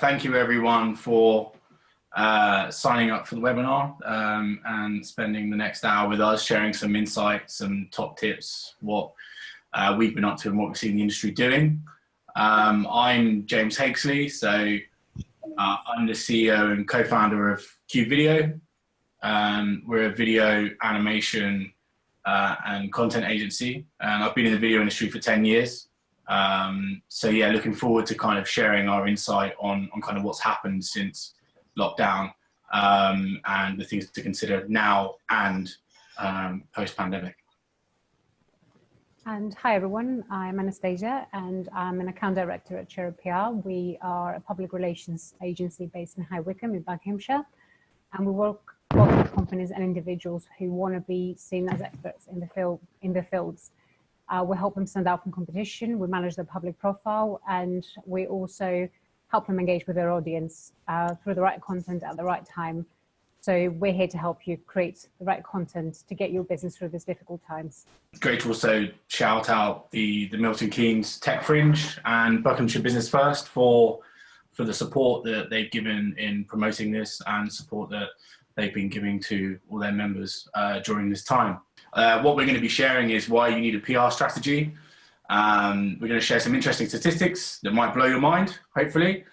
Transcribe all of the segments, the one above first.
Thank you everyone for signing up for the webinar and spending the next hour with us, sharing some insights, some top tips, what we've been up to and what we've seen the industry doing. I'm James Hakesley, so I'm the CEO and co-founder of Cube Video. We're a video animation and content agency, and I've been in the video industry for 10 years. So yeah, looking forward to kind of sharing our insight on kind of what's happened since lockdown and the things to consider now and post-pandemic. And hi everyone, I'm Anastasia and I'm an account director at Cerub PR. We are a public relations agency based in High Wycombe in Buckinghamshire, and we work with companies and individuals who want to be seen as experts in their fields. We help them stand out from competition, we manage their public profile, and we also help them engage with their audience through the right content at the right time. So we're here to help you create the right content to get your business through these difficult times. It's great to also shout out the Milton Keynes Tech Fringe and Buckinghamshire Business First for the support that they've given in promoting this and support that they've been giving to all their members during this time. What we're going to be sharing is why you need a PR strategy. We're going to share some interesting statistics that might blow your mind, hopefully.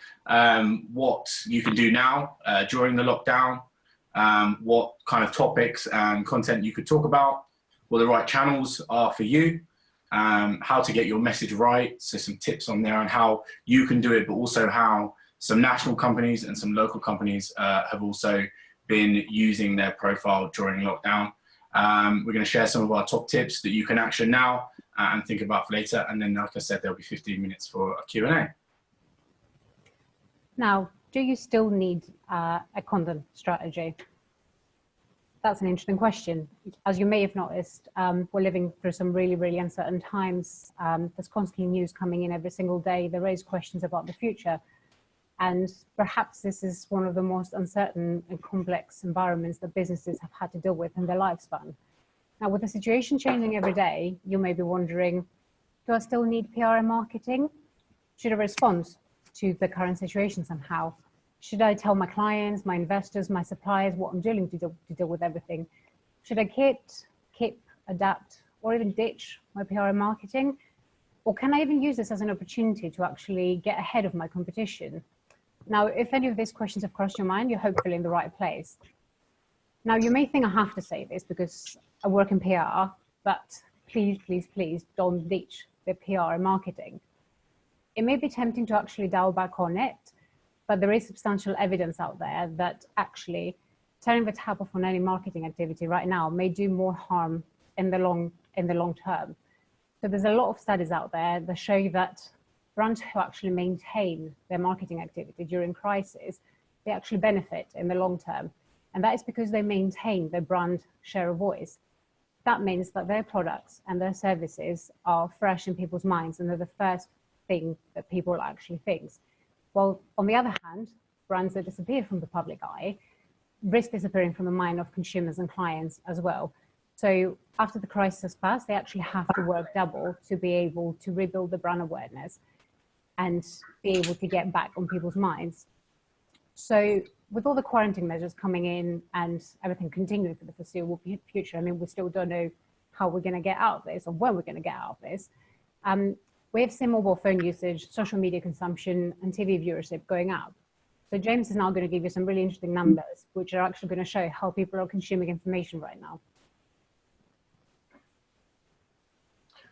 What you can do now during the lockdown, what kind of topics and content you could talk about, what the right channels are for you, how to get your message right, so some tips on there on how you can do it, but also how some national companies and some local companies have also been using their profile during lockdown. We're going to share some of our top tips that you can action now and think about for later. And then, like I said, there'll be 15 minutes for a Q&A. Now, do you still need a content strategy? That's an interesting question. As you may have noticed, we're living through some really, really uncertain times. There's constantly news coming in every single day. They raise questions about the future. And perhaps this is one of the most uncertain and complex environments that businesses have had to deal with in their lifespan. Now, with the situation changing every day, you may be wondering, do I still need PR and marketing? Should I respond to the current situation somehow? Should I tell my clients, my investors, my suppliers what I'm doing to deal with everything? Should I keep, adapt, or even ditch my PR and marketing? Or can I even use this as an opportunity to actually get ahead of my competition? Now, if any of these questions have crossed your mind, you're hopefully in the right place. Now, you may think I have to say this because I work in PR, but please, please, please don't ditch the PR and marketing. It may be tempting to actually dial back on it, but there is substantial evidence out there that actually turning the tap off on any marketing activity right now may do more harm in the long term. So there's a lot of studies out there that show that brands who actually maintain their marketing activity during crisis, they actually benefit in the long term. And that is because they maintain their brand share of voice. That means that their products and their services are fresh in people's minds and they're the first thing that people actually think. Well, on the other hand, brands that disappear from the public eye risk disappearing from the mind of consumers and clients as well. So after the crisis has passed, they actually have to work double to be able to rebuild the brand awareness and be able to get back on people's minds. So with all the quarantine measures coming in and everything continuing for the foreseeable future, I mean, we still don't know how we're going to get out of this or when we're going to get out of this. We have seen mobile phone usage, social media consumption, and TV viewership going up. So James is now going to give you some really interesting numbers, which are actually going to show how people are consuming information right now.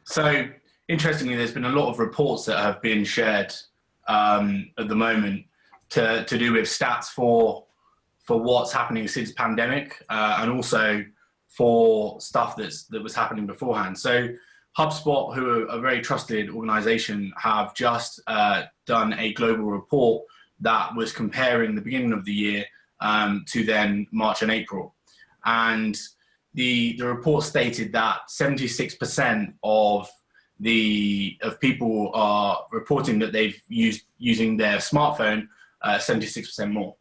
So, interestingly, there's been a lot of reports that have been shared at the moment to do with stats for what's happening since pandemic and also for stuff that was happening beforehand. So HubSpot, who are a very trusted organization, have just done a global report that was comparing the beginning of the year to then March and April. And the report stated that 76% of people are reporting that they've using their smartphone 76% more,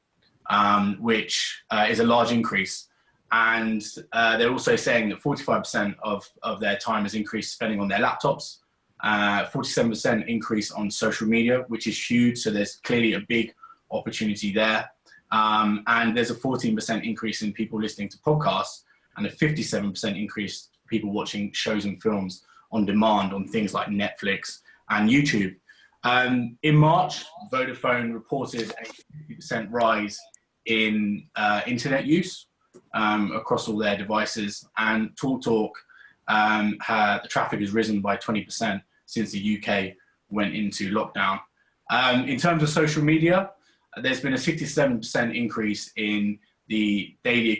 which is a large increase. And they're also saying that 45% of their time has increased spending on their laptops, 47% increase on social media, which is huge. So there's clearly a big opportunity there. And there's a 14% increase in people listening to podcasts and a 57% increase people watching shows and films on demand on things like Netflix and YouTube. In March, Vodafone reported a 50% rise in internet use across all their devices, and TalkTalk, the traffic has risen by 20% since the UK went into lockdown. In terms of social media, there's been a 67% increase in the daily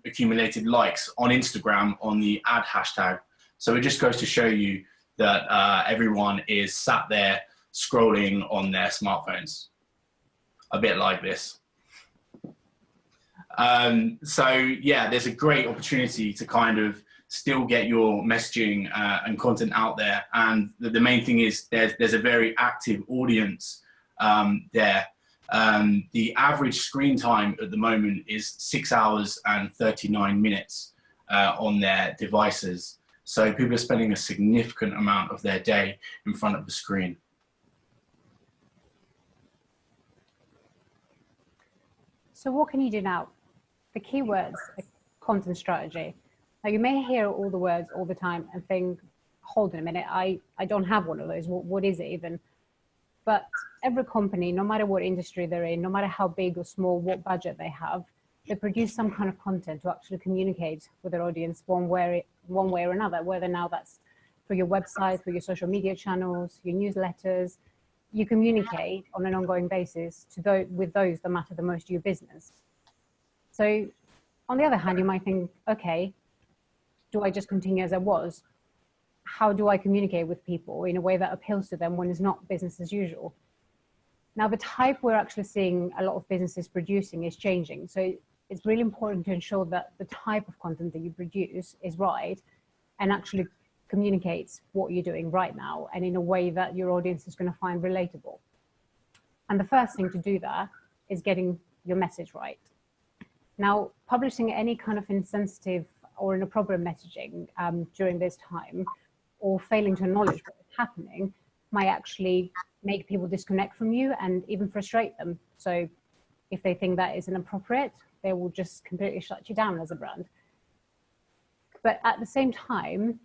accumulated likes on Instagram on the ad hashtag. So it just goes to show you that everyone is sat there scrolling on their smartphones, a bit like this. So yeah, there's a great opportunity to kind of still get your messaging and content out there. And the main thing is there's a very active audience there. The average screen time at the moment is 6 hours and 39 minutes on their devices. So people are spending a significant amount of their day in front of the screen. So what can you do now? The key words are content strategy. Now you may hear all the words all the time and think, hold on a minute, I don't have one of those. What is it even? But every company, no matter what industry they're in, no matter how big or small, what budget they have, they produce some kind of content to actually communicate with their audience one way or another, whether now that's through your website, through your social media channels, your newsletters. You communicate on an ongoing basis with those that matter the most to your business. So on the other hand, you might think, okay, do I just continue as I was? How do I communicate with people in a way that appeals to them when it's not business as usual? Now, the type we're actually seeing a lot of businesses producing is changing. So it's really important to ensure that the type of content that you produce is right and actually communicates what you're doing right now and in a way that your audience is going to find relatable. And the first thing to do that is getting your message right. Now, publishing any kind of insensitive or inappropriate messaging during this time, or failing to acknowledge what is happening, might actually make people disconnect from you and even frustrate them. So if they think that is inappropriate, they will just completely shut you down as a brand. But at the same time,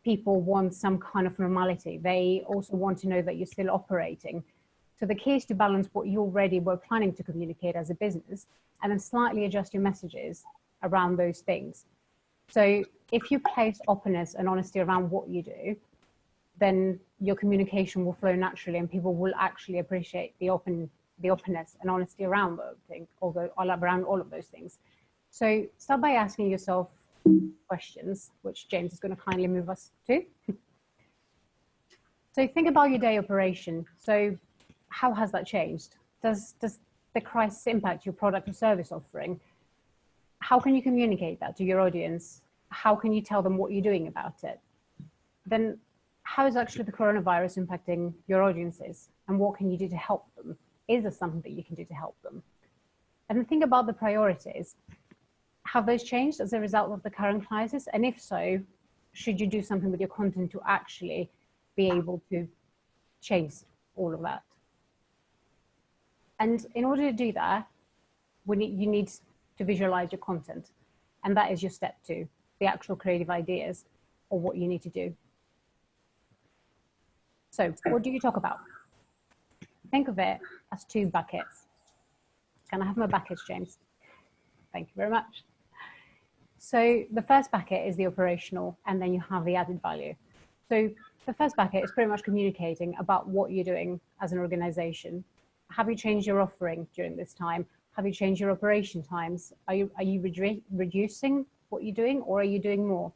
people want some kind of normality. They also want to know that you're still operating. So the key is to balance what you already were planning to communicate as a business and then slightly adjust your messages around those things. So if you place openness and honesty around what you do, then your communication will flow naturally and people will actually appreciate the openness and honesty around around all of those things. So start by asking yourself questions, which James is going to kindly move us to. So think about your day operation. So how has that changed? Does the crisis impact your product or service offering? How can you communicate that to your audience? How can you tell them what you're doing about it? Then how is actually the coronavirus impacting your audiences and what can you do to help them? Is there something that you can do to help them? And then think about the priorities. Have those changed as a result of the current crisis? And if so, should you do something with your content to actually be able to change all of that? And in order to do that, you need to visualize your content. And that is your step 2, the actual creative ideas or what you need to do. So what do you talk about? Think of it as 2 buckets. Can I have my buckets, James? Thank you very much. So the first bucket is the operational, and then you have the added value. So the first bucket is pretty much communicating about what you're doing as an organization. Have you changed your offering during this time? Have you changed your operation times? Are you reducing what you're doing, or are you doing more?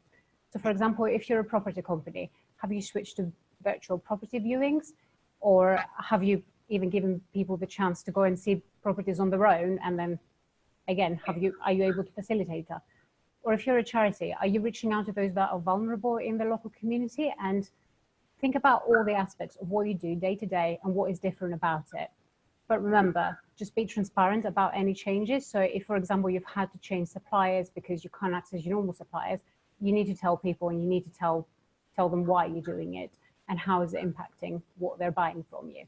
So for example, if you're a property company, have you switched to virtual property viewings, or have you even given people the chance to go and see properties on their own? And then again, are you able to facilitate that? Or if you're a charity, are you reaching out to those that are vulnerable in the local community? And think about all the aspects of what you do day to day and what is different about it. But remember, just be transparent about any changes. So if, for example, you've had to change suppliers because you can't access your normal suppliers, you need to tell people and you need to tell them why you're doing it and how is it impacting what they're buying from you.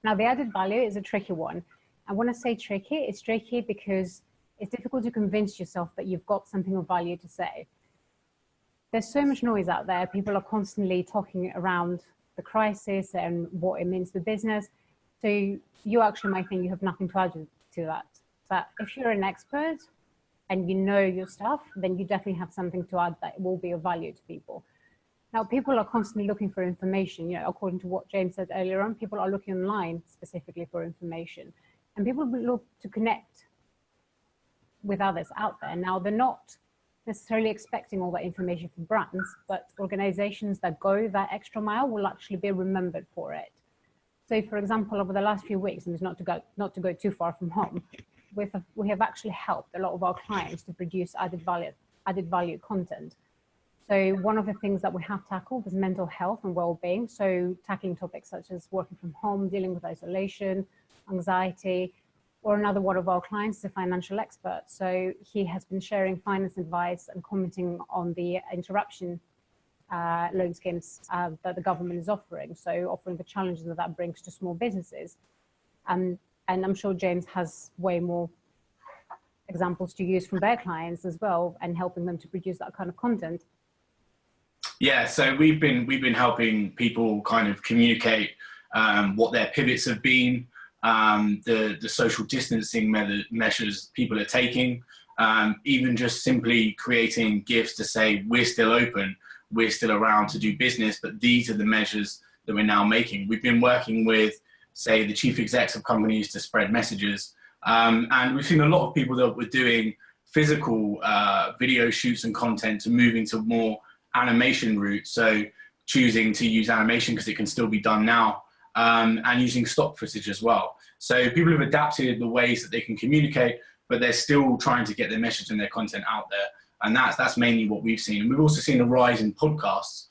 Now, the added value is a tricky one. And when I say tricky, it's tricky because it's difficult to convince yourself that you've got something of value to say. There's so much noise out there. People are constantly talking around the crisis and what it means for business. So you actually might think you have nothing to add to that. But if you're an expert and you know your stuff, then you definitely have something to add that will be of value to people. Now, people are constantly looking for information, according to what James said earlier on, people are looking online specifically for information. And people look to connect with others out there. Now, they're not necessarily expecting all that information from brands, but organizations that go that extra mile will actually be remembered for it. So, for example, over the last few weeks, and it's not to go too far from home, we have actually helped a lot of our clients to produce added value content. So one of the things that we have tackled is mental health and well-being. So tackling topics such as working from home, dealing with isolation, anxiety, or another one of our clients is a financial expert. So he has been sharing finance advice and commenting on the interruption loan schemes that the government is offering. So offering the challenges that brings to small businesses. And I'm sure James has way more examples to use from their clients as well and helping them to produce that kind of content. Yeah, so we've been helping people kind of communicate what their pivots have been, the social distancing measures people are taking, even just simply creating GIFs to say we're still open, we're still around to do business, but these are the measures that we're now making. We've been working with, say, the chief execs of companies to spread messages, and we've seen a lot of people that were doing physical video shoots and content to move into more animation route, so choosing to use animation because it can still be done now, and using stock footage as well. So people have adapted the ways that they can communicate, but they're still trying to get their message and their content out there, and that's mainly what we've seen. And we've also seen a rise in podcasts.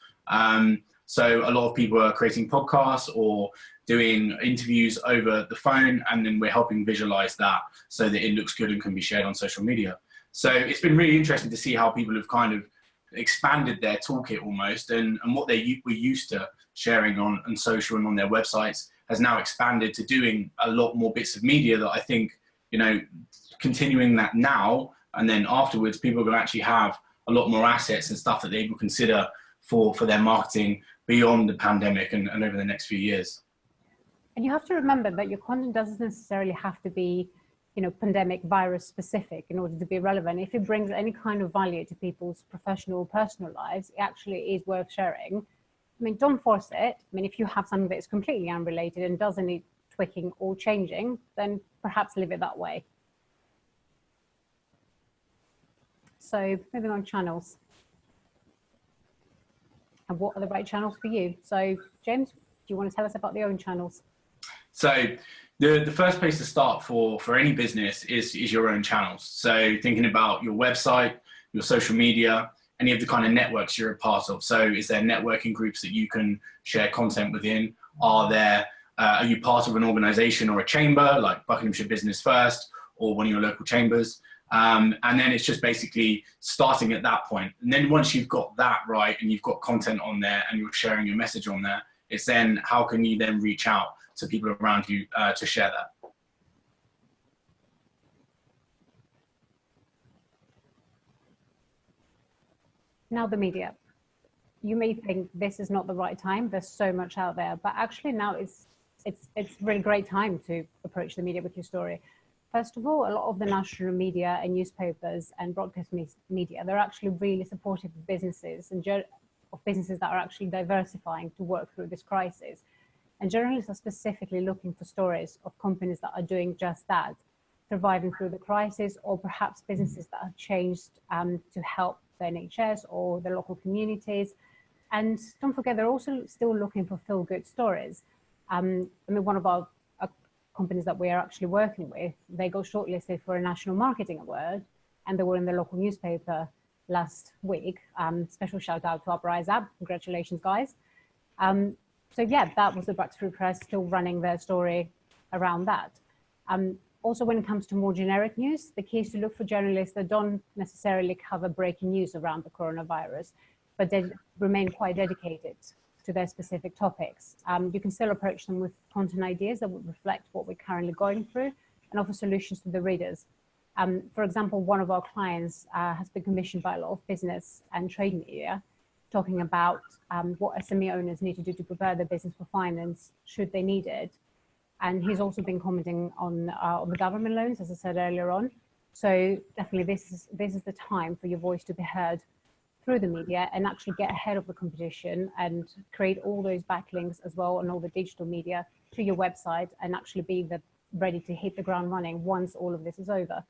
So a lot of people are creating podcasts or doing interviews over the phone, and then we're helping visualize that so that it looks good and can be shared on social media. So it's been really interesting to see how people have kind of expanded their toolkit almost, and what they were used to sharing on social and on their websites has now expanded to doing a lot more bits of media that I think, continuing that now and then afterwards, people are going to actually have a lot more assets and stuff that they will consider for their marketing beyond the pandemic and over the next few years. And you have to remember that your content doesn't necessarily have to be pandemic virus specific in order to be relevant. If it brings any kind of value to people's professional, personal lives, it actually is worth sharing. I mean, don't force it. I mean, if you have something that is completely unrelated and doesn't need tweaking or changing, then perhaps leave it that way. So moving on, channels. And what are the right channels for you? So James, do you want to tell us about your own channels? So the first place to start for any business is your own channels. So thinking about your website, your social media, any of the kind of networks you're a part of. So is there networking groups that you can share content within? Are you part of an organization or a chamber like Buckinghamshire Business First or one of your local chambers? And then it's just basically starting at that point. And then once you've got that right and you've got content on there and you're sharing your message on there, it's then how can you then reach out to people around you to share that. Now the media. You may think this is not the right time. There's so much out there, but actually now it's a really great time to approach the media with your story. First of all, a lot of the national media and newspapers and broadcast media, they're actually really supportive of businesses and of businesses that are actually diversifying to work through this crisis. And journalists are specifically looking for stories of companies that are doing just that, surviving through the crisis, or perhaps businesses that have changed to help the NHS or the local communities. And don't forget, they're also still looking for feel-good stories. I mean, one of our companies that we are actually working with, they got shortlisted for a national marketing award, and they were in the local newspaper last week. Special shout out to Uprise App. Congratulations, guys. So yeah, that was the Breakthrough Press still running their story around that. Also, when it comes to more generic news, the key is to look for journalists that don't necessarily cover breaking news around the coronavirus, but they remain quite dedicated to their specific topics. You can still approach them with content ideas that would reflect what we're currently going through, and offer solutions to the readers. For example, one of our clients has been commissioned by a lot of business and trade media, talking about what SME owners need to do to prepare their business for finance should they need it. And he's also been commenting on the government loans, as I said earlier on. So definitely this is the time for your voice to be heard through the media and actually get ahead of the competition and create all those backlinks as well on all the digital media to your website and actually be ready to hit the ground running once all of this is over.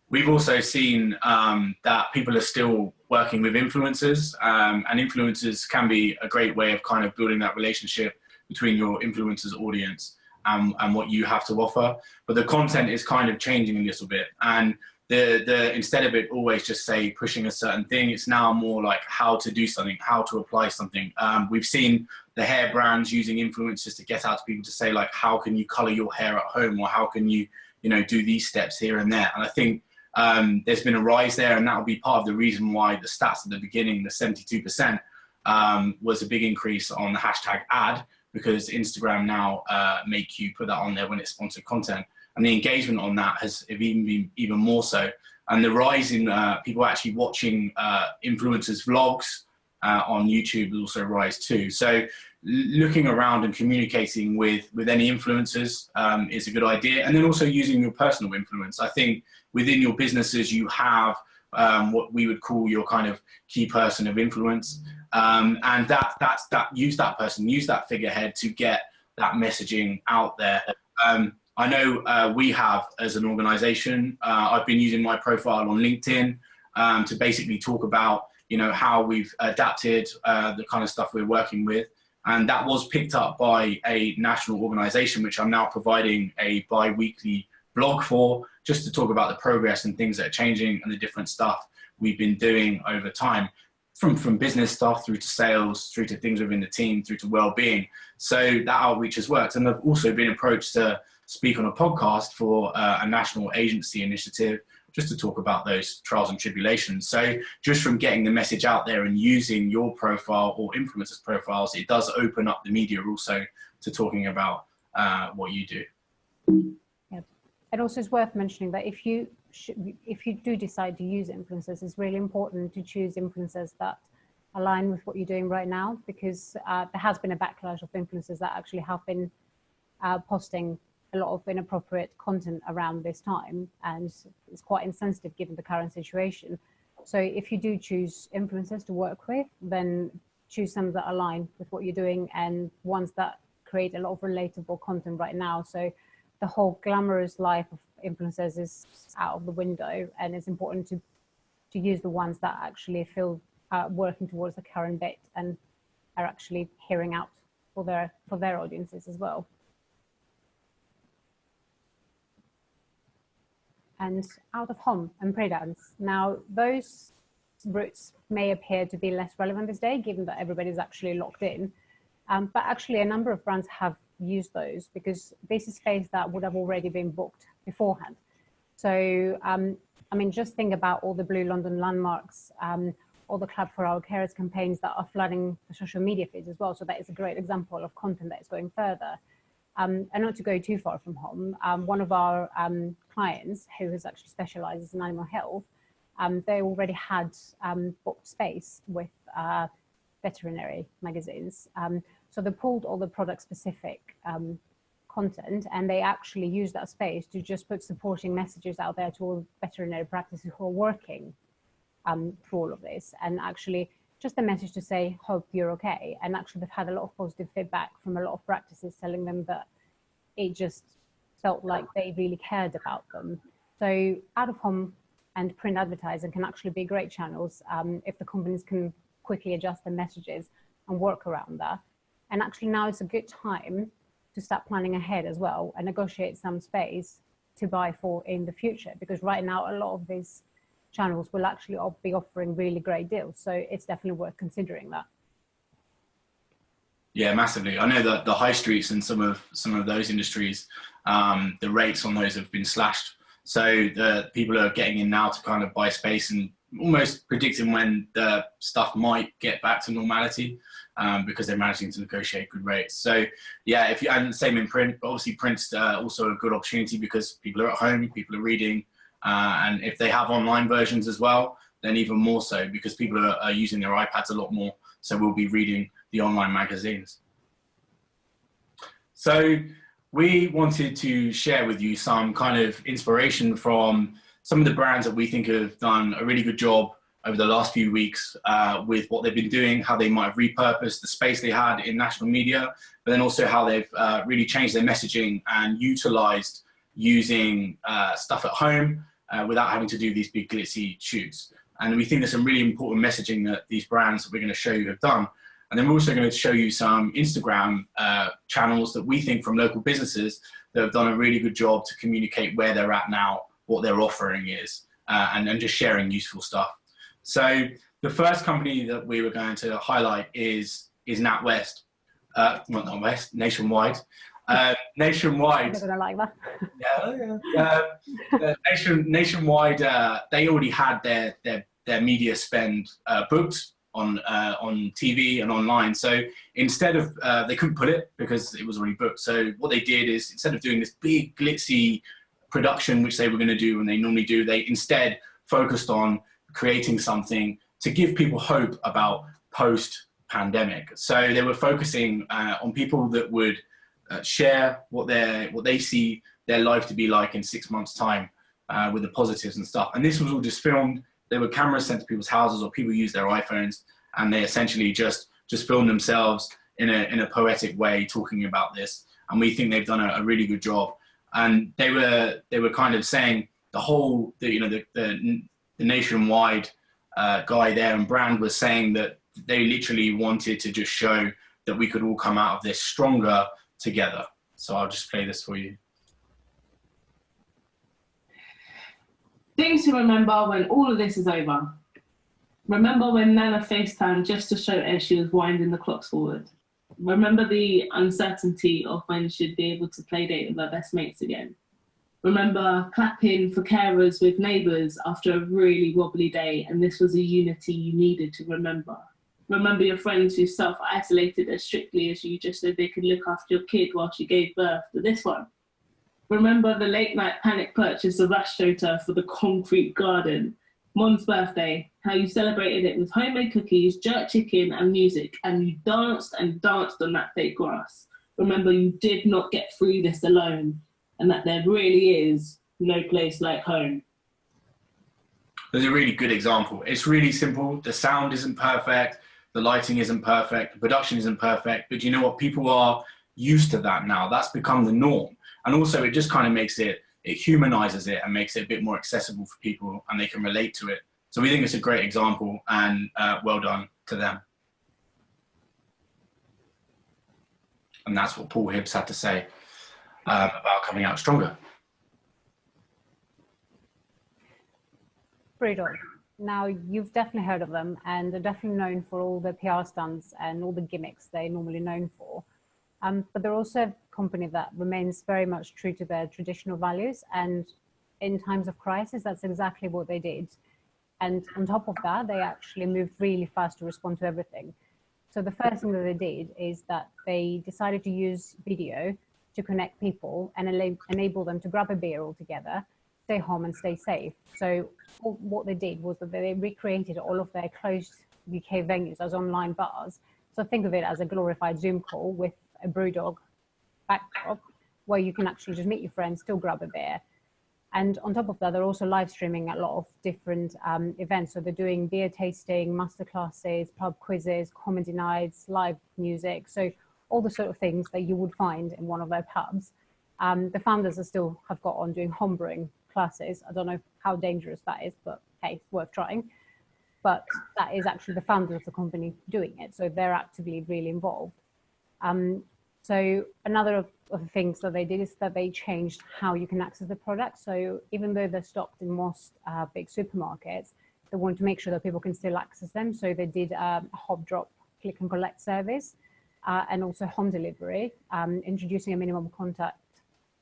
We've also seen that people are still working with influencers, and influencers can be a great way of kind of building that relationship between your influencers audience and what you have to offer. But the content is kind of changing a little bit, and instead of it always just say pushing a certain thing, it's now more like how to do something, how to apply something. We've seen the hair brands using influencers to get out to people to say, like, how can you color your hair at home, or how can you do these steps here and there. And I think there's been a rise there, and that will be part of the reason why the stats at the beginning, the 72%, was a big increase on the hashtag ad, because Instagram now make you put that on there when it's sponsored content. And the engagement on that has even been even more so. And the rise in people actually watching influencers vlogs on YouTube will also rise too. So looking around and communicating with any influencers is a good idea. And then also using your personal influence. I think within your businesses, you have what we would call your kind of key person of influence. And use that person, use that figurehead to get that messaging out there. I know we have, as an organization, I've been using my profile on LinkedIn to basically talk about, how we've adapted the kind of stuff we're working with. And that was picked up by a national organization, which I'm now providing a bi-weekly blog for, just to talk about the progress and things that are changing and the different stuff we've been doing over time, from business stuff through to sales, through to things within the team, through to well-being. So that outreach has worked. And I've also been approached to speak on a podcast for a national agency initiative, just to talk about those trials and tribulations. So just from getting the message out there and using your profile or influencers' profiles, it does open up the media also to talking about what you do. Yeah. And also it's worth mentioning that if you do decide to use influencers, it's really important to choose influencers that align with what you're doing right now, because there has been a backlash of influencers that actually have been posting a lot of inappropriate content around this time, and it's quite insensitive given the current situation. So if you do choose influencers to work with, then choose some that align with what you're doing and ones that create a lot of relatable content right now. So the whole glamorous life of influencers is out of the window, and it's important to use the ones that actually feel working towards the current bit and are actually hearing out for their audiences as well. And out of home and pre-dance. Now, those routes may appear to be less relevant this day, given that everybody's actually locked in. But actually, a number of brands have used those, because this is space that would have already been booked beforehand. So, I mean, just think about all the Blue London landmarks, all the Club for Our Carers campaigns that are flooding the social media feeds as well. So that is a great example of content that is going further. And not to go too far from home, one of our clients, who has actually specializes in animal health, they already had booked space with veterinary magazines. So they pulled all the product specific content, and they actually used that space to just put supporting messages out there to all veterinary practices who are working through all of this, and actually just a message to say, hope you're okay. And actually they've had a lot of positive feedback from a lot of practices telling them that it just felt like they really cared about them. So out of home and print advertising can actually be great channels if the companies can quickly adjust their messages and work around that. And actually now it's a good time to start planning ahead as well and negotiate some space to buy for in the future, because right now a lot of these channels will actually be offering really great deals. So it's definitely worth considering that. Yeah, massively. I know that the high streets and some of those industries, the rates on those have been slashed. So the people are getting in now to kind of buy space and almost predicting when the stuff might get back to normality, because they're managing to negotiate good rates. So yeah, and same in print, but obviously print's also a good opportunity because people are at home, people are reading, and if they have online versions as well, then even more so, because people are using their iPads a lot more, so we'll be reading the online magazines. So we wanted to share with you some kind of inspiration from some of the brands that we think have done a really good job over the last few weeks with what they've been doing, how they might have repurposed the space they had in national media, but then also how they've really changed their messaging and utilized using stuff at home without having to do these big glitzy shoots. And we think there's some really important messaging that these brands that we're going to show you have done. And then we're also going to show you some Instagram channels that we think from local businesses that have done a really good job to communicate where they're at now, what their offering is, and just sharing useful stuff. So the first company that we were going to highlight is NatWest. Well, not West, Nationwide. Nationwide. I'm gonna like that. Nationwide. They already had their media spend booked on TV and online. So instead of they couldn't put it because it was already booked. So what they did is, instead of doing this big glitzy production, which they were going to do and they normally do, they instead focused on creating something to give people hope about post-pandemic. So they were focusing on people that would share what they see their life to be like in 6 months' time, with the positives and stuff. And this was all just filmed. There were cameras sent to people's houses, or people used their iPhones, and they essentially just filmed themselves in a poetic way talking about this. And we think they've done a really good job. And they were kind of saying the Nationwide guy there and brand was saying that they literally wanted to just show that we could all come out of this stronger together. So I'll just play this for you. Things to remember when all of this is over. Remember when Nana FaceTimed just to show Ed she was winding the clocks forward. Remember the uncertainty of when she'd be able to play date with her best mates again. Remember clapping for carers with neighbours after a really wobbly day, and this was a unity you needed to remember. Remember your friends who self-isolated as strictly as you just so they could look after your kid while she gave birth to this one. Remember the late night panic purchase of astroturf for the concrete garden. Mon's birthday, how you celebrated it with homemade cookies, jerk chicken and music, and you danced and danced on that fake grass. Remember you did not get through this alone, and that there really is no place like home. There's a really good example. It's really simple. The sound isn't perfect. The lighting isn't perfect. The production isn't perfect. But you know what? People are used to that now. That's become the norm. And also it just kind of makes it humanizes it and makes it a bit more accessible for people, and they can relate to it. So we think it's a great example, and well done to them. And that's what Paul Hibbs had to say about coming out stronger. BrewDog. Now, you've definitely heard of them, and they're definitely known for all the PR stunts and all the gimmicks they're normally known for. But they're also a company that remains very much true to their traditional values, and in times of crisis, that's exactly what they did. And on top of that, they actually moved really fast to respond to everything. So the first thing that they did is that they decided to use video to connect people and enable them to grab a beer all together, stay home and stay safe. So what they did was that they recreated all of their closed UK venues as online bars. So think of it as a glorified Zoom call with a BrewDog backdrop, where you can actually just meet your friends, still grab a beer. And on top of that, they're also live streaming a lot of different events. So they're doing beer tasting, masterclasses, pub quizzes, comedy nights, live music. So all the sort of things that you would find in one of their pubs. The founders have got on doing homebrewing classes. I don't know how dangerous that is, but hey, it's worth trying. But that is actually the founder of the company doing it. So they're actively really involved. So another of the things that they did is that they changed how you can access the product. So even though they're stocked in most big supermarkets, they wanted to make sure that people can still access them. So they did a hot drop click and collect service and also home delivery, introducing a minimum contact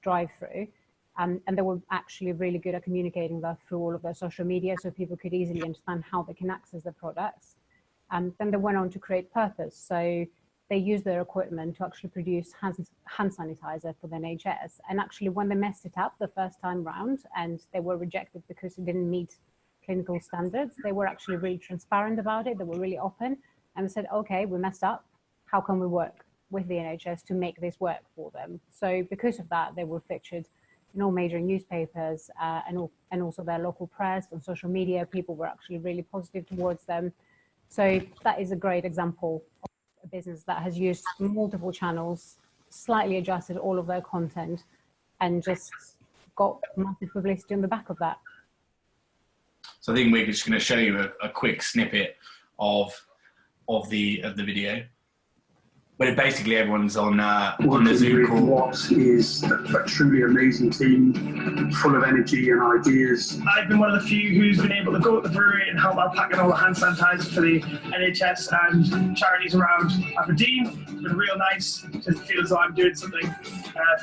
drive-through. And they were actually really good at communicating that through all of their social media, so people could easily understand how they can access the products. Then they went on to create Purpose. So they used their equipment to actually produce hand sanitizer for the NHS. And actually, when they messed it up the first time round and they were rejected because it didn't meet clinical standards, they were actually really transparent about it. They were really open and they said, okay, we messed up. How can we work with the NHS to make this work for them? So because of that, they were featured in all major newspapers and also their local press, on social media. People were actually really positive towards them. So that is a great example of a business that has used multiple channels, slightly adjusted all of their content, and just got massive publicity on the back of that. So I think we're just going to show you a quick snippet of the video. But basically, everyone's on the Zoom call. What is a truly amazing team, full of energy and ideas. I've been one of the few who's been able to go to the brewery and help out packing all the hand sanitizer for the NHS and charities around Aberdeen. It's been real nice to feel as though I'm doing something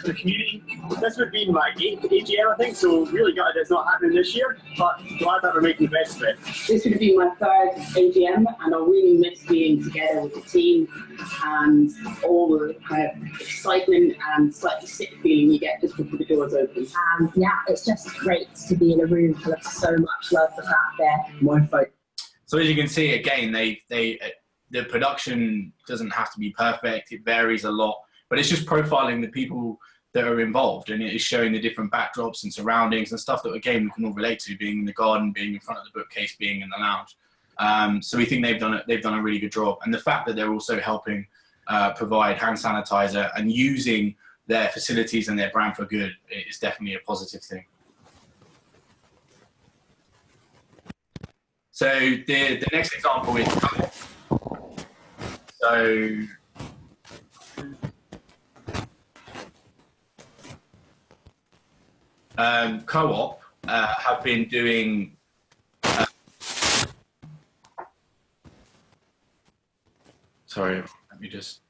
for the community. This would be my 8th AGM, I think, so really gutted it's not happening this year, but glad that we're making the best of it. This would be my 3rd AGM, and I really miss being together with the team and all the kind of excitement and slightly sick feeling you get just before the doors open. Yeah, it's just great to be in a room full of so much love that's out there. My favourite. So as you can see, again, the production doesn't have to be perfect. It varies a lot, but it's just profiling the people that are involved, and it is showing the different backdrops and surroundings and stuff that, again, we can all relate to, being in the garden, being in front of the bookcase, being in the lounge. So we think they've done a really good job. And the fact that they're also helping provide hand sanitizer and using their facilities and their brand for good is definitely a positive thing. So the next example is Co-op have been doing sorry, let me just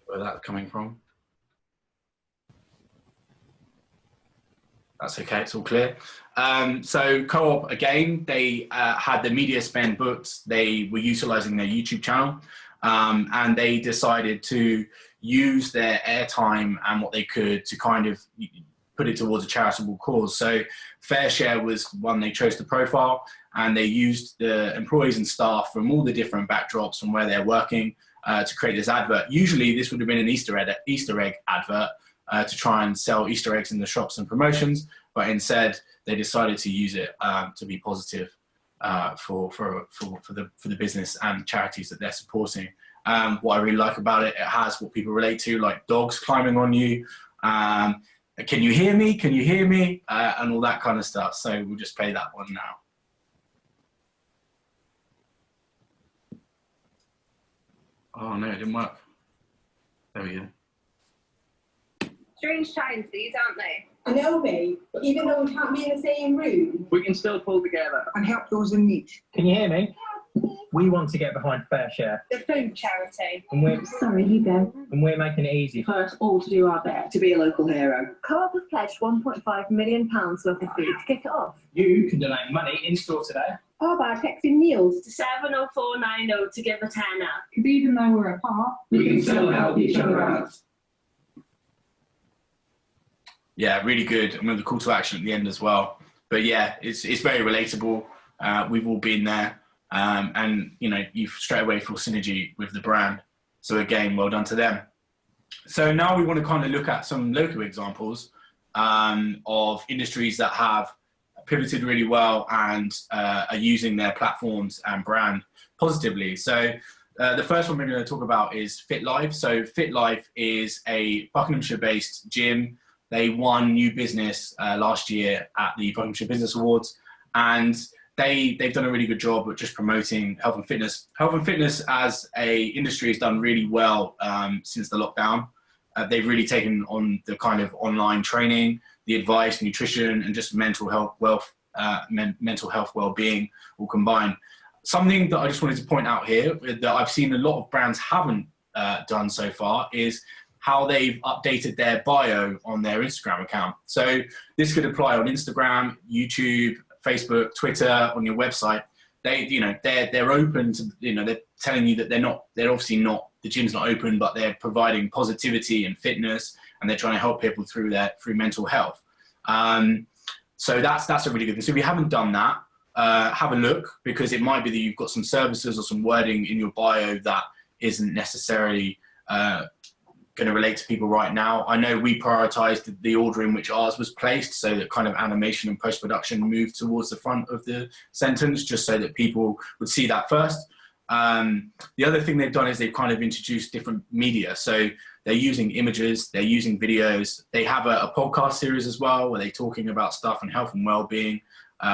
where that's coming from. That's okay, it's all clear. So Co-op, again, they had the media spend booked. They were utilizing their YouTube channel, and they decided to use their airtime and what they could to kind of put it towards a charitable cause. So Fair Share was one they chose to profile, and they used the employees and staff from all the different backdrops from where they're working to create this advert. Usually this would have been an Easter egg advert to try and sell Easter eggs in the shops and promotions, but instead they decided to use it to be positive for the business and charities that they're supporting. What I really like about it, it has what people relate to, like dogs climbing on you, can you hear me? Can you hear me? And all that kind of stuff. So we'll just play that one now. Oh no, it didn't work. There we go. Strange times these, aren't they? I know, babe, but even though we can't be in the same room, We can still pull together. and help those in need. Can you hear me? We want to get behind Fair Share, The food charity. and Sorry, you go. we're making it easy. For us all to do our bit. To be a local hero. Co-op have pledged £1.5 million worth of food to kick it off. You can donate money in store today. Or by texting meals. To 70490 to give a tenner. Because even though we're apart, We can still help each other out. Yeah, really good. I'm with the call to action at the end as well. But yeah, it's very relatable. We've all been there. And you know, you straight away feel synergy with the brand. So again, well done to them. So now we want to kind of look at some local examples of industries that have pivoted really well and are using their platforms and brand positively. So the first one we're going to talk about is FitLife. So FitLife is a Buckinghamshire-based gym. They won new business last year at the Buckinghamshire Business Awards, and they've done a really good job at just promoting health and fitness. Health and fitness as a industry has done really well since the lockdown. They've really taken on the kind of online training, the advice, nutrition, and just mental health, well-being all combined. Something that I just wanted to point out here that I've seen a lot of brands haven't done so far is how they've updated their bio on their Instagram account. So this could apply on Instagram, YouTube, Facebook, Twitter, on your website. They're open to, they're telling you that they're obviously not, the gym's not open, but they're providing positivity and fitness, and they're trying to help people through mental health. So that's a really good thing. So if you haven't done that, have a look, because it might be that you've got some services or some wording in your bio that isn't necessarily going to relate to people right now. I know we prioritized the order in which ours was placed, so that kind of animation and post-production moved towards the front of the sentence, just so that people would see that first. The other thing they've done is they've kind of introduced different media. So they're using images, they're using videos. They have a podcast series as well, where they're talking about stuff and health and well-being,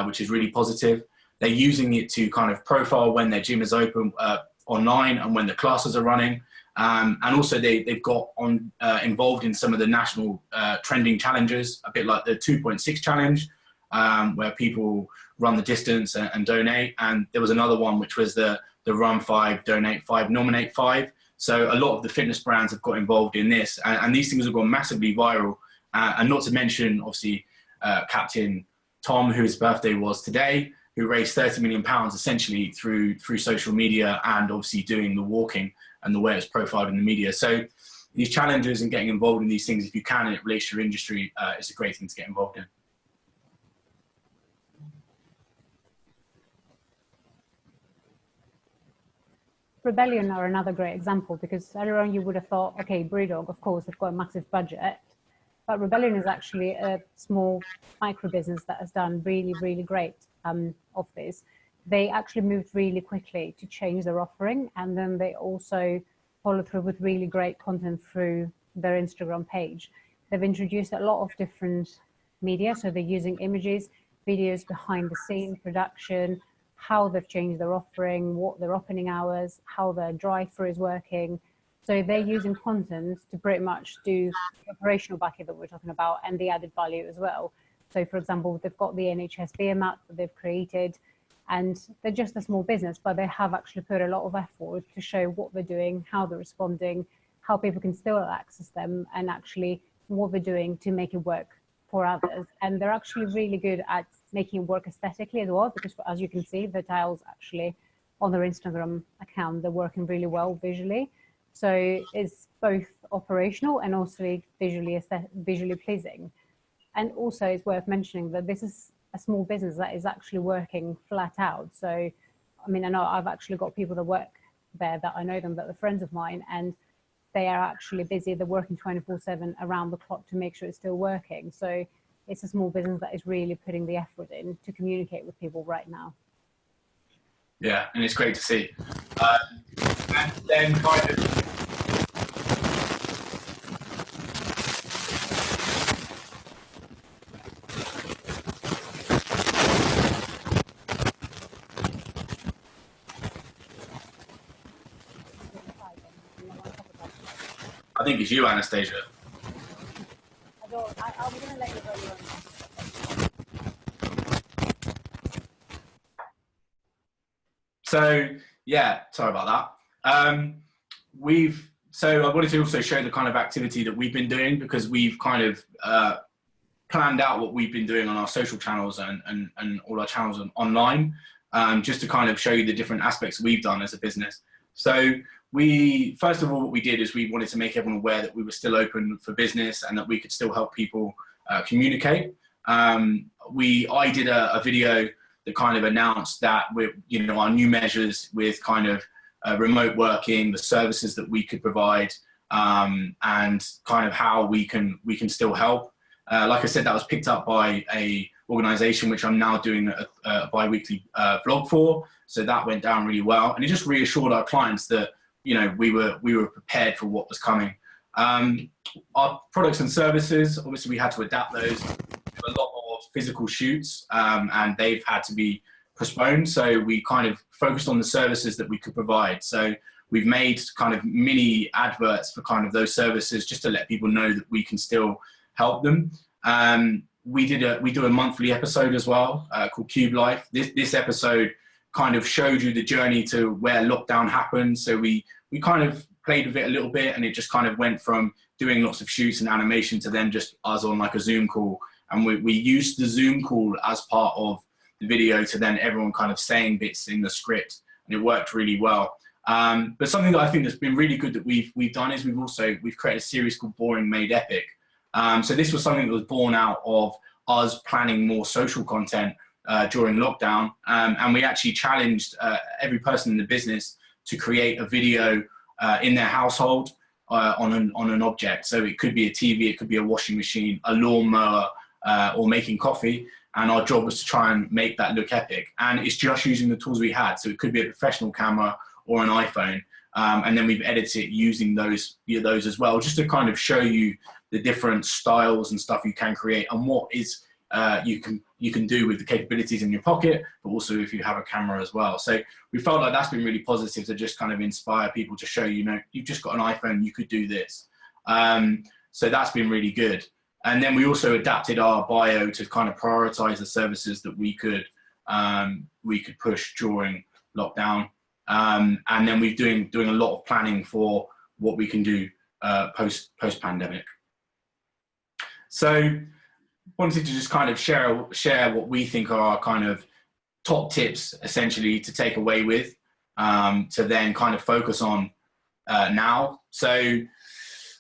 which is really positive. They're using it to kind of profile when their gym is open online and when the classes are running. And also they've got involved in some of the national trending challenges, a bit like the 2.6 challenge, where people run the distance and donate. And there was another one, which was the Run 5, Donate 5, Nominate 5. So a lot of the fitness brands have got involved in this, and these things have gone massively viral. And not to mention, obviously, Captain Tom, whose birthday was today, who raised £30 million essentially through social media, and obviously doing the walking and the way it's profiled in the media. So these challenges and getting involved in these things, if you can, and it relates to your industry, it's a great thing to get involved in. Rebellion are another great example, because earlier on you would have thought, okay, BrewDog, of course, they've got a massive budget, but Rebellion is actually a small micro business that has done really, really great of this. They actually moved really quickly to change their offering, and then they also follow through with really great content through their Instagram page. They've introduced a lot of different media, so they're using images, videos behind the scene production, how they've changed their offering, what their opening hours, how their drive-through is working. So they're using content to pretty much do the operational backing that we're talking about, and the added value as well. So for example, they've got the NHS beer map that they've created, and they're just a small business, but they have actually put a lot of effort to show what they're doing, how they're responding, how people can still access them, and actually what they're doing to make it work for others. And they're actually really good at making it work aesthetically as well, because as you can see, the tiles actually on their Instagram account, they're working really well visually. So it's both operational and also visually pleasing. And also it's worth mentioning that this is a small business that is actually working flat out. So, I mean, I know I've actually got people that work there that I know them, that are friends of mine, and they are actually busy. They're working 24/7 around the clock to make sure it's still working. So it's a small business that is really putting the effort in to communicate with people right now. Yeah, and it's great to see. And then kind of, I think it's you, Anastasia. I'm going to let you go. So yeah, sorry about that. So I wanted to also show the kind of activity that we've been doing, because we've kind of planned out what we've been doing on our social channels and all our channels online, just to kind of show you the different aspects we've done as a business. So first of all, what we did is we wanted to make everyone aware that we were still open for business and that we could still help people communicate. I did a video that kind of announced that our new measures with kind of remote working, the services that we could provide, and kind of how we can still help. Like I said, that was picked up by a organization which I'm now doing a bi-weekly vlog for. So that went down really well, and it just reassured our clients that we were prepared for what was coming. Our products and services, obviously we had to adapt those to a lot of physical shoots, and they've had to be postponed. So we kind of focused on the services that we could provide. So we've made kind of mini adverts for kind of those services, just to let people know that we can still help them. We do a monthly episode as well, called Cube Life. This episode kind of showed you the journey to where lockdown happened. So we kind of played with it a little bit, and it just kind of went from doing lots of shoots and animation to then just us on like a Zoom call. And we used the Zoom call as part of the video to then everyone kind of saying bits in the script, and it worked really well. But something that I think that's been really good that we've done is we've created a series called Boring Made Epic. So this was something that was born out of us planning more social content during lockdown, and we actually challenged every person in the business to create a video in their household on an object. So it could be a TV, it could be a washing machine, a lawnmower, or making coffee. And our job was to try and make that look epic. And it's just using the tools we had. So it could be a professional camera or an iPhone. And then we've edited it using those as well, just to kind of show you the different styles and stuff you can create and what is you can do with the capabilities in your pocket, but also if you have a camera as well. So we felt like that's been really positive to just kind of inspire people to show, you've just got an iPhone, you could do this. So that's been really good. And then we also adapted our bio to kind of prioritize the services that we could push during lockdown. And then we're doing a lot of planning for what we can do post-pandemic. So wanted to just kind of share what we think are our kind of top tips, essentially, to take away with, to then kind of focus on now. So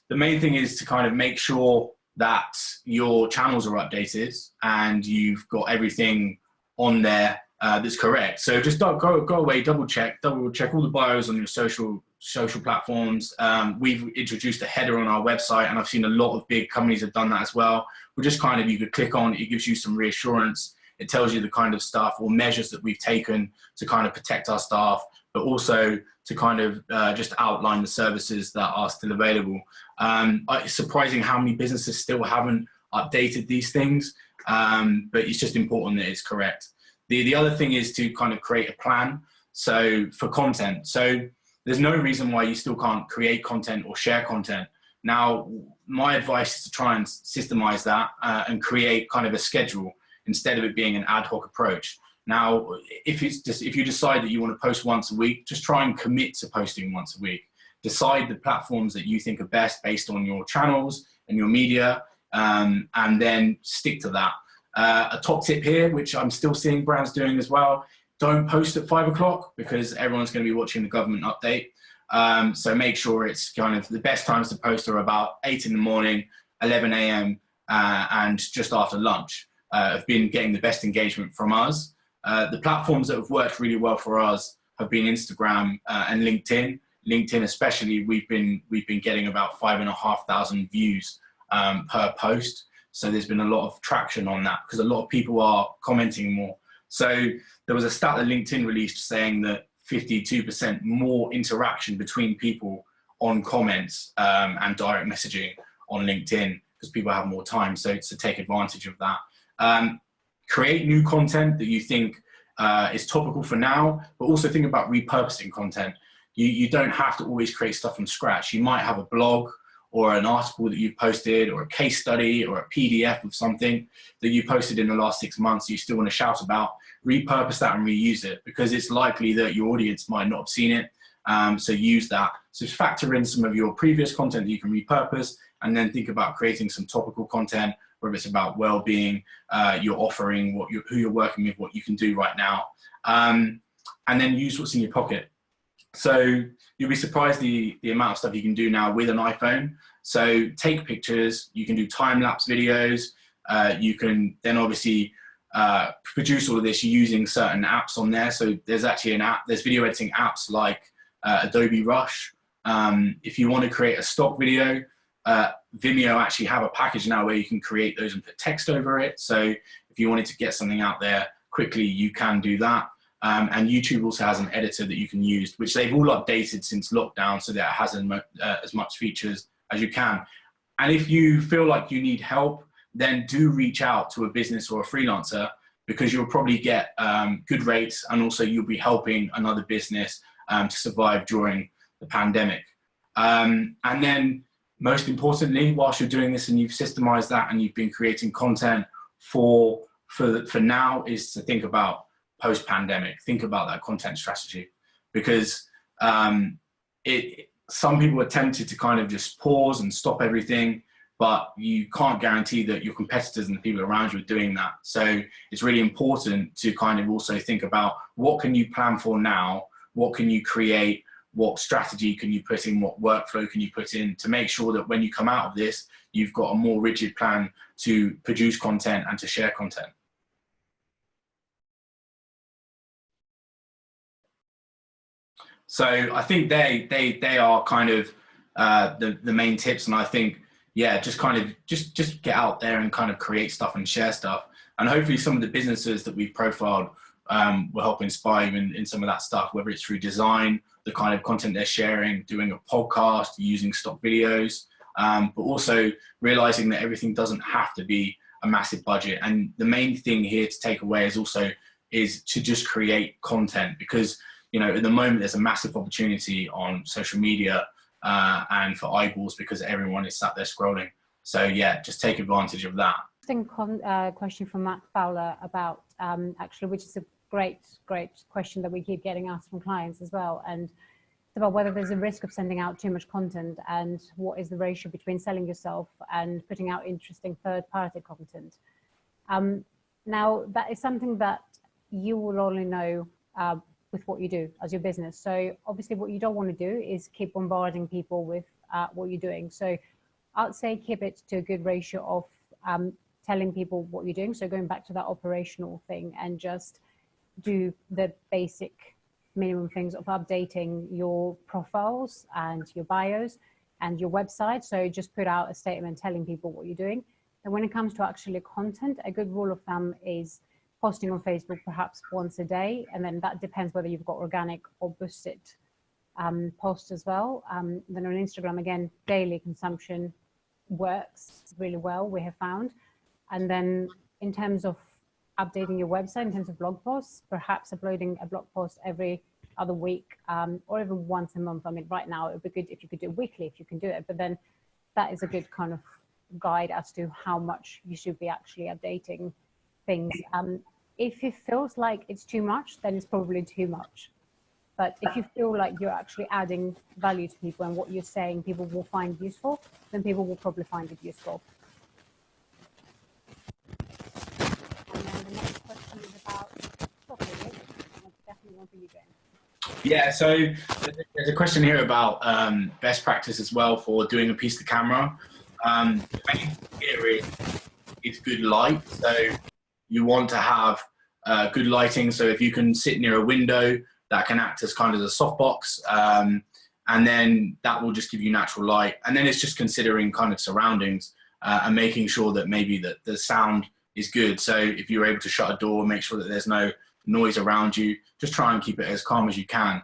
the main thing is to kind of make sure that your channels are updated and you've got everything on there that's correct. So just go away, double check all the bios on your social platforms. We've introduced a header on our website, and I've seen a lot of big companies have done that as well. We're just kind of, you could click on it, gives you some reassurance. It tells you the kind of stuff or measures that we've taken to kind of protect our staff, but also to kind of just outline the services that are still available. It's surprising how many businesses still haven't updated these things, but it's just important that it's correct. The other thing is to kind of create a plan. So for content, so there's no reason why you still can't create content or share content. Now, my advice is to try and systemize that and create kind of a schedule instead of it being an ad hoc approach. Now, if you decide that you want to post once a week, just try and commit to posting once a week. Decide the platforms that you think are best based on your channels and your media, and then stick to that. A top tip here, which I'm still seeing brands doing as well, don't post at 5 o'clock because everyone's going to be watching the government update. So make sure it's kind of the best times to post are about 8 in the morning, 11 a.m. And just after lunch. Have been getting the best engagement from us. The platforms that have worked really well for us have been Instagram and LinkedIn. LinkedIn especially, we've been getting about 5,500 views per post. So there's been a lot of traction on that because a lot of people are commenting more. So there was a stat that LinkedIn released saying that 52% more interaction between people on comments and direct messaging on LinkedIn because people have more time. So to take advantage of that. Create new content that you think is topical for now, but also think about repurposing content. You don't have to always create stuff from scratch. You might have a blog or an article that you've posted or a case study or a PDF of something that you posted in the last 6 months you still want to shout about. Repurpose that and reuse it because it's likely that your audience might not have seen it. So use that. So factor in some of your previous content that you can repurpose and then think about creating some topical content, whether it's about well-being, your offering, who you're working with, what you can do right now. And then use what's in your pocket. So you'll be surprised the amount of stuff you can do now with an iPhone. So take pictures, you can do time-lapse videos, you can then obviously produce all of this using certain apps on there. So there's actually an app, there's video editing apps like Adobe Rush. If you want to create a stock video, Vimeo actually have a package now where you can create those and put text over it. So if you wanted to get something out there quickly, you can do that. And YouTube also has an editor that you can use, which they've all updated since lockdown so that it has as much features as you can. And if you feel like you need help, then do reach out to a business or a freelancer because you'll probably get good rates and also you'll be helping another business to survive during the pandemic. And then most importantly, whilst you're doing this and you've systemized that and you've been creating content for now, is to think about post-pandemic, think about that content strategy because some people are tempted to kind of just pause and stop everything, but you can't guarantee that your competitors and the people around you are doing that. So it's really important to kind of also think about what can you plan for now, what can you create, what strategy can you put in, what workflow can you put in to make sure that when you come out of this, you've got a more rigid plan to produce content and to share content. So I think they are kind of the main tips, and I think, yeah, just kind of just get out there and kind of create stuff and share stuff, and hopefully some of the businesses that we've profiled will help inspire you in some of that stuff, whether it's through design, the kind of content they're sharing, doing a podcast, using stock videos, but also realizing that everything doesn't have to be a massive budget. And the main thing here to take away is to just create content, because at the moment there's a massive opportunity on social media and for eyeballs, because everyone is sat there scrolling. So yeah, just take advantage of that. Interesting question from Matt Fowler about actually, which is a great question that we keep getting asked from clients as well, and it's about whether there's a risk of sending out too much content and what is the ratio between selling yourself and putting out interesting third-party content. Now that is something that you will only know with what you do as your business. So obviously what you don't want to do is keep bombarding people with what you're doing. So I'd say keep it to a good ratio of telling people what you're doing. So going back to that operational thing, and just do the basic minimum things of updating your profiles and your bios and your website. So just put out a statement telling people what you're doing. And when it comes to actually content, a good rule of thumb is posting on Facebook perhaps once a day, and then that depends whether you've got organic or boosted posts as well. Then on Instagram, again, daily consumption works really well, we have found. And then in terms of updating your website, in terms of blog posts, perhaps uploading a blog post every other week, or even once a month. I mean, right now it would be good if you could do it weekly, if you can do it, but then that is a good kind of guide as to how much you should be actually updating things. If it feels like it's too much, then it's probably too much. But if you feel like you're actually adding value to people and what you're saying people will find useful, then people will probably find it useful. And then the next question is about stock videos. That's definitely one for you, James. Yeah, so there's a question here about best practice as well for doing a piece to camera. The main thing here is good light. So you want to have good lighting. So if you can sit near a window, that can act as kind of a softbox, and then that will just give you natural light. And then it's just considering kind of surroundings and making sure that maybe that the sound is good. So if you're able to shut a door, make sure that there's no noise around you. Just try and keep it as calm as you can.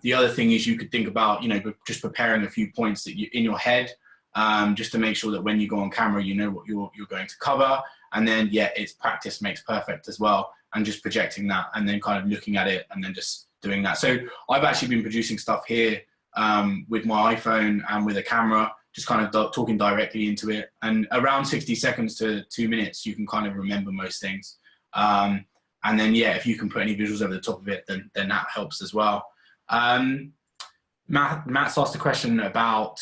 The other thing is you could think about, just preparing a few points that you in your head, just to make sure that when you go on camera, you know what you're going to cover. And then, yeah, it's practice makes perfect as well. And just projecting that and then kind of looking at it and then just doing that. So I've actually been producing stuff here with my iPhone and with a camera, just kind of talking directly into it. And around 60 seconds to 2 minutes, you can kind of remember most things. And then, yeah, if you can put any visuals over the top of it, then that helps as well. Matt's asked a question about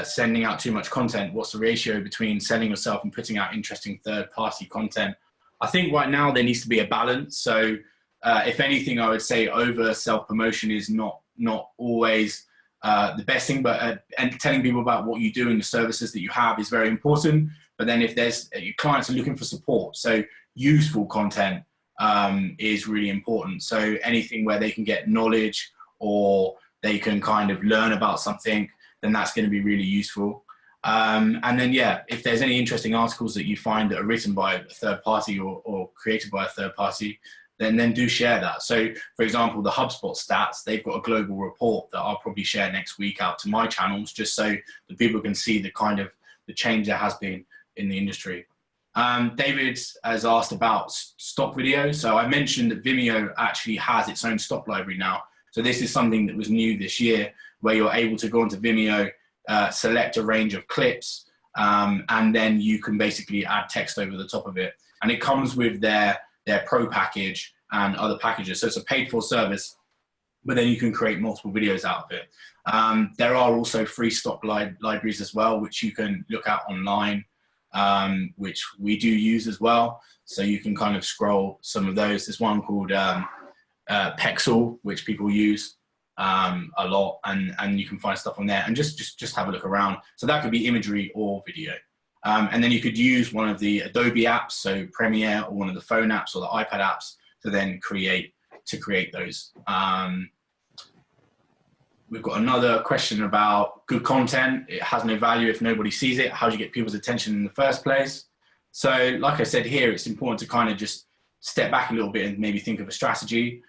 sending out too much content. What's the ratio between selling yourself and putting out interesting third-party content? I think right now there needs to be a balance. So if anything, I would say over self-promotion is not always the best thing, but and telling people about what you do and the services that you have is very important. But then if there's your clients are looking for support, so useful content is really important. So anything where they can get knowledge or they can kind of learn about something, then that's going to be really useful. And then, yeah, if there's any interesting articles that you find that are written by a third party or created by a third party, then do share that. So, for example, the HubSpot stats, they've got a global report that I'll probably share next week out to my channels, just so that people can see the kind of the change there has been in the industry. David has asked about stock videos. So I mentioned that Vimeo actually has its own stock library now. So this is something that was new this year, where you're able to go onto Vimeo, select a range of clips, and then you can basically add text over the top of it. And it comes with their pro package and other packages. So it's a paid for service but then you can create multiple videos out of it. There are also free stock libraries as well, which you can look at online, which we do use as well. So you can kind of scroll some of those. There's one called Pexel, which people use a lot, and you can find stuff on there and just have a look around. So that could be imagery or video. And then you could use one of the Adobe apps, so Premiere, or one of the phone apps or the iPad apps to then create those. We've got another question about good content. It has no value if nobody sees it. How do you get people's attention in the first place? So like I said here, it's important to kind of just step back a little bit and maybe think of a strategy.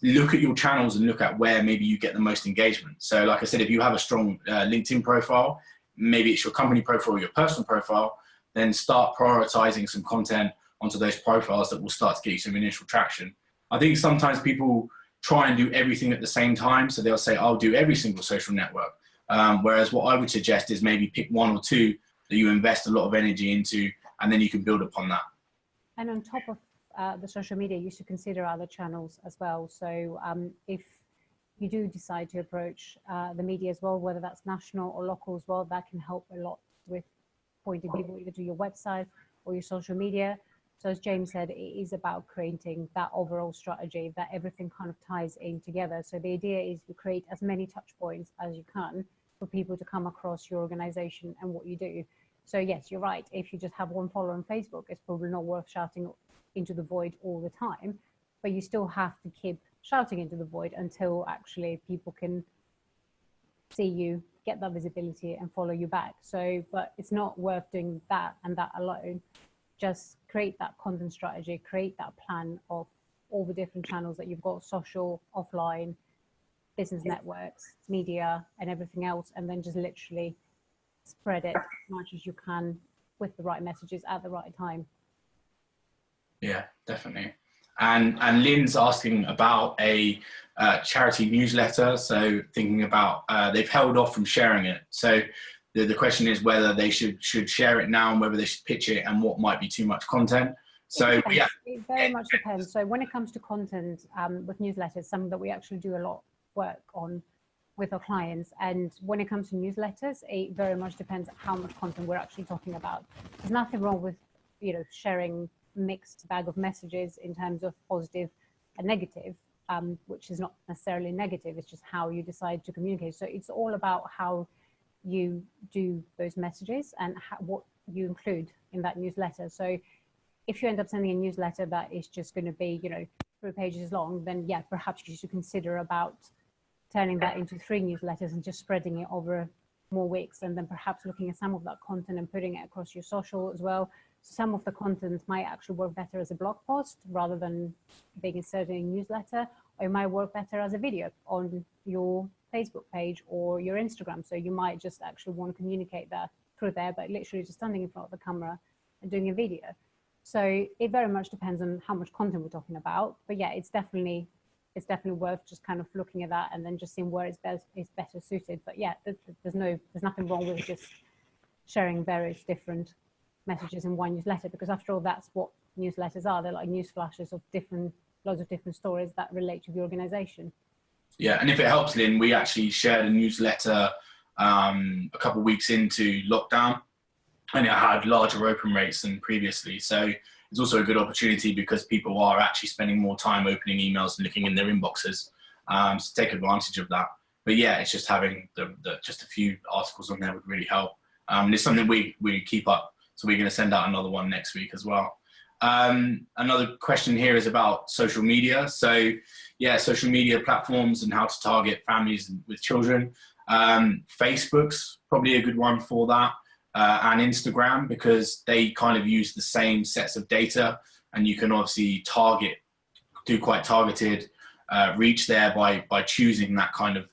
Look at your channels and look at where maybe you get the most engagement. So like I said, if you have a strong LinkedIn profile, maybe it's your company profile or your personal profile, then start prioritizing some content onto those profiles that will start to get you some initial traction. I think sometimes people try and do everything at the same time. So they'll say, I'll do every single social network. Whereas what I would suggest is maybe pick one or two that you invest a lot of energy into, and then you can build upon that. And on top of the social media, you should consider other channels as well. So if you do decide to approach the media as well, whether that's national or local as well, that can help a lot with pointing people either to your website or your social media. So as James said, it is about creating that overall strategy that everything kind of ties in together. So the idea is you create as many touch points as you can for people to come across your organization and what you do. So yes, you're right. If you just have one follower on Facebook, it's probably not worth shouting into the void all the time, but you still have to keep shouting into the void until actually people can see you, get that visibility and follow you back. So, but it's not worth doing that and that alone. Just create that content strategy, create that plan of all the different channels that you've got, social, offline, business networks, media, and everything else, and then just literally spread it as much as you can with the right messages at the right time. Yeah, definitely. And Lynn's asking about a charity newsletter. So thinking about, they've held off from sharing it. So the question is whether they should share it now and whether they should pitch it and what might be too much content. So yeah, it very much depends. So when it comes to content with newsletters, something that we actually do a lot of work on with our clients. And when it comes to newsletters, it very much depends how much content we're actually talking about. There's nothing wrong with, you know, sharing mixed bag of messages in terms of positive and negative, which is not necessarily negative. It's just how you decide to communicate. So it's all about how you do those messages and what you include in that newsletter. So if you end up sending a newsletter that is just going to be, you know, 3 pages long, then yeah, perhaps you should consider about turning that into 3 newsletters and just spreading it over more weeks, and then perhaps looking at some of that content and putting it across your social as well. Some of the content might actually work better as a blog post rather than being inserted in a newsletter, or it might work better as a video on your Facebook page or your Instagram. So you might just actually want to communicate that through there, but literally just standing in front of the camera and doing a video. So it very much depends on how much content we're talking about. But yeah, it's definitely worth just kind of looking at that and then just seeing where it's better suited. But yeah, there's nothing wrong with just sharing various different messages in one newsletter, because after all, that's what newsletters are. They're like news flashes of loads of different stories that relate to the organization. Yeah, and if it helps, Lynn, we actually shared a newsletter a couple of weeks into lockdown, and it had larger open rates than previously. So it's also a good opportunity because people are actually spending more time opening emails and looking in their inboxes. So take advantage of that. But yeah, it's just having just a few articles on there would really help. And it's something we keep up. So we're going to send out another one next week as well. Another question here is about social media. So yeah, social media platforms and how to target families with children. Facebook's probably a good one for that. And Instagram, because they kind of use the same sets of data, and you can obviously do quite targeted reach there by choosing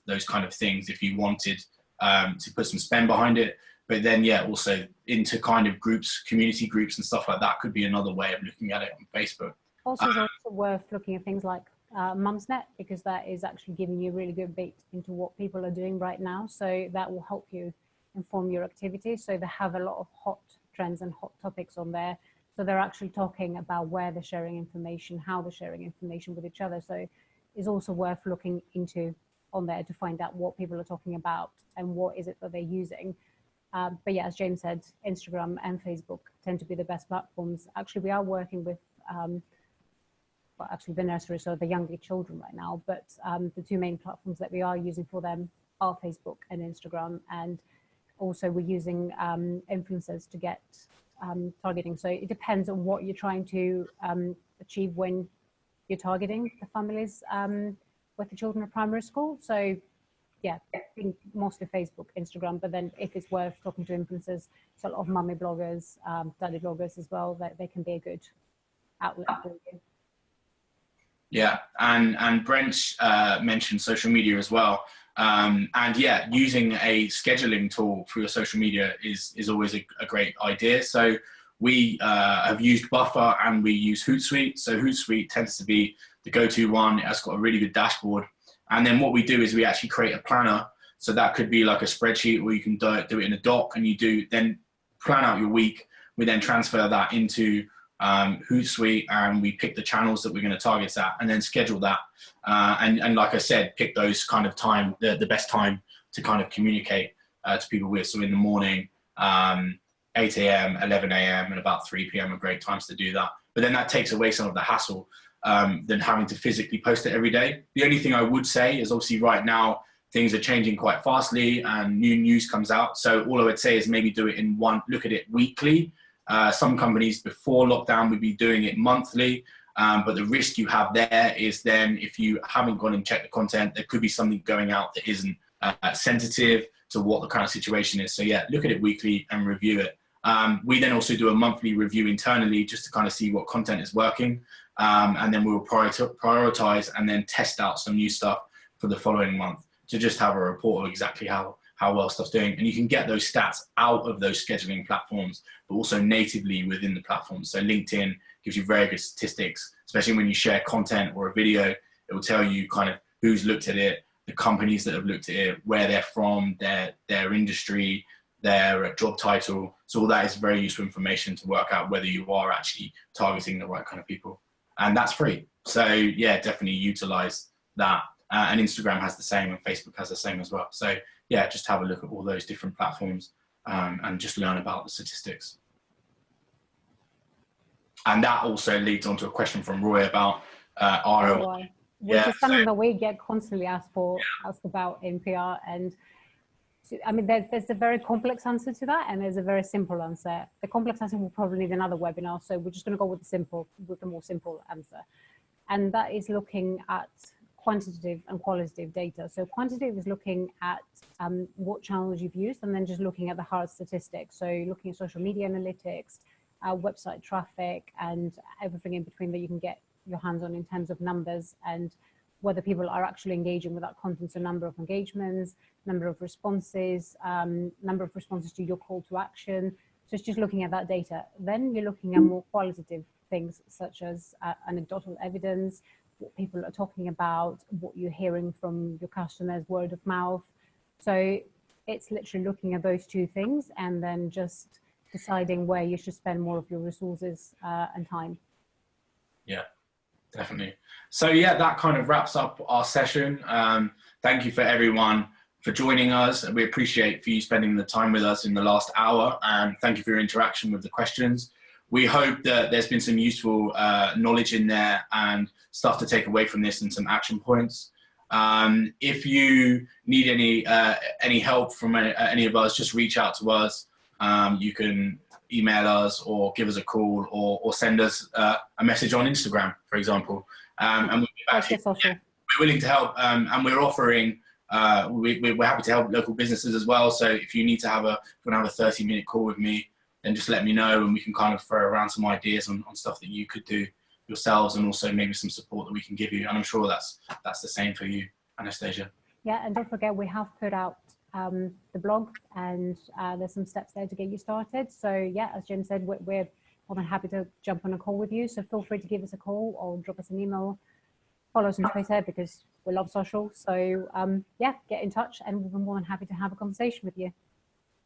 those kind of things if you wanted to put some spend behind it. But then yeah, also into kind of groups, community groups and stuff like that could be another way of looking at it on Facebook. Also, it's also worth looking at things like Mumsnet, because that is actually giving you a really good beat into what people are doing right now. So that will help you inform your activities. So they have a lot of hot trends and hot topics on there. So they're actually talking about where they're sharing information, how they're sharing information with each other. So is also worth looking into on there to find out what people are talking about and what is it that they're using. But yeah, as James said, Instagram and Facebook tend to be the best platforms. Actually, we are working with, well, actually the nursery, so the younger children right now, but the two main platforms that we are using for them are Facebook and Instagram. And also we're using influencers to get targeting. So it depends on what you're trying to achieve when you're targeting the families with the children at primary school. So yeah, I think mostly Facebook, Instagram, but then if it's worth talking to influencers, so a lot of mummy bloggers, daddy bloggers as well, that they can be a good outlet for you. Yeah, and Brent mentioned social media as well. And yeah, using a scheduling tool for your social media is always a great idea. So we have used Buffer and we use Hootsuite. So Hootsuite tends to be the go-to one. It has got a really good dashboard. And then what we do is we actually create a planner. So that could be like a spreadsheet, or you can do it in a doc, and you then plan out your week. We then transfer that into Hootsuite, and we pick the channels that we're going to target at, and then schedule that. And like I said, pick those kind of time, the best time to kind of communicate to people with. So in the morning, 8 a.m., 11 a.m., and about 3 p.m. are great times to do that. But then that takes away some of the hassle than having to physically post it every day. The only thing I would say is obviously right now, things are changing quite fastly and new news comes out. So all I would say is maybe do it in one, look at it weekly. Some companies before lockdown would be doing it monthly, but the risk you have there is then if you haven't gone and checked the content, there could be something going out that isn't sensitive to what the kind of situation is. So yeah, look at it weekly and review it. We then also do a monthly review internally just to kind of see what content is working. And then we'll prioritize and then test out some new stuff for the following month to just have a report of exactly how well stuff's doing. And you can get those stats out of those scheduling platforms, but also natively within the platform. So LinkedIn gives you very good statistics, especially when you share content or a video. It will tell you kind of who's looked at it, the companies that have looked at it, where they're from, their industry, their job title. So all that is very useful information to work out whether you are actually targeting the right kind of people. And that's free. So yeah, definitely utilize that. And Instagram has the same and Facebook has the same as well. So yeah, just have a look at all those different platforms and just learn about the statistics. And that also leads on to a question from Roy about ROI. Which is something that we get constantly asked about in PR. And I mean, there's a very complex answer to that, and there's a very simple answer. The complex answer will probably need another webinar, so we're just going to go with the more simple answer. And that is looking at quantitative and qualitative data. So quantitative is looking at what channels you've used, and then just looking at the hard statistics. So looking at social media analytics, website traffic, and everything in between that you can get your hands on in terms of numbers and whether people are actually engaging with that content. So number of engagements, number of responses to your call to action. So it's just looking at that data. Then you're looking at more qualitative things such as anecdotal evidence, what people are talking about, what you're hearing from your customers, word of mouth. So it's literally looking at those two things and then just deciding where you should spend more of your resources and time. Yeah, definitely. So yeah, that kind of wraps up our session. Thank you for everyone for joining us. We appreciate for you spending the time with us in the last hour, and thank you for your interaction with the questions. We hope that there's been some useful knowledge in there and stuff to take away from this and some action points. If you need any help from any of us, just reach out to us. You can email us or give us a call or send us a message on Instagram, for example. And we'll be back here. We're willing to help, and we're offering, we're happy to help local businesses as well. So if you need to have a 30-minute call with me, then just let me know and we can kind of throw around some ideas on stuff that you could do yourselves, and also maybe some support that we can give you. And I'm sure that's the same for you, Anastasia. Yeah, and don't forget, we have put out the blog, and there's some steps there to get you started. So yeah, as Jim said, we're more than happy to jump on a call with you. So feel free to give us a call or drop us an email. Follow us on Twitter because we love social. So yeah, get in touch and we'll be more than happy to have a conversation with you.